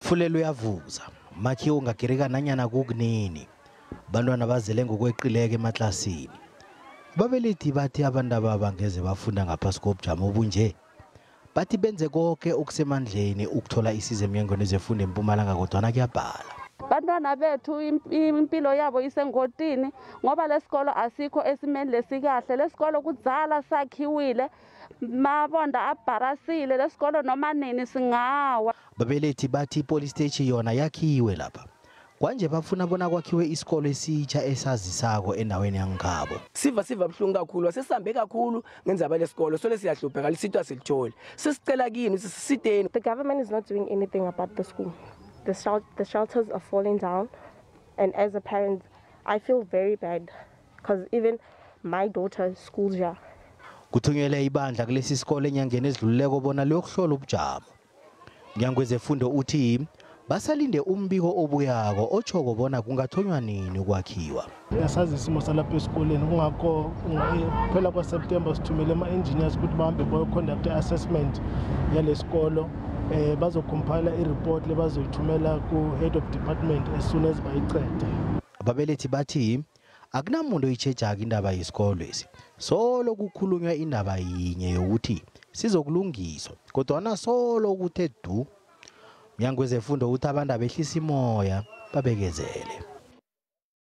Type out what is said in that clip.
Fulelo yavuza makhiwo ngagirika nanyana kukunini bantwana bazele ngokweqileke emaklasini babelethi bathi abantu abangeze bafunda ngaphasi kobujamo obunje bathi benze konke okusemandleni ukuthola isizo eminyangweni zefundo eMpumalanga kodwa kuyabhala. Bantwana bethu impilo yabo isengotini ngoba lesikolo asikho esimeni lesikahle, lesikolo kudzala sakhiwile mabonda abharasile, lesikolo noma nini singawa. Babelethi bathi police station yona yakhiwe lapha kwanje bafuna bona kwakhiwe isikolo esitsha esazisako endaweni yangekhabo. Siva buhlungu kakhulu, sesambe kakhulu ngenzaba lesikolo so lesiyahlupheka lisitwa silithole. Sisicela kini sisiteni. The government is not doing anything about the school. The shelters are falling down, and as a parent I feel very bad because even my daughter schools here. Kuthunyelwe ibandla kulesi sikole enyangeni ezidluleko bona lokuhlola ubujamo. Nyangwe zefundo uthi basalinde umbiko obuyako ochoko bona kungathonywa nini ukwakhiwa. Yasazi isimo salapha esikoleni kungakho phela kwa September sithumele ama-engineers ukuthi bahambe boyoconduct assessment yalesikolo bazocompile i-report lebazoyithumela ku-head of department as soon as bayiqede. Ababelethi bathi akunamuntu oyitshejaka indaba yesikolo lesi solo kukhulunywa indaba yinye yokuthi sizokulungiswa kodwa solo kuthe du Nyangwe zefundo uthi abantu abehlisa imoya babekezele.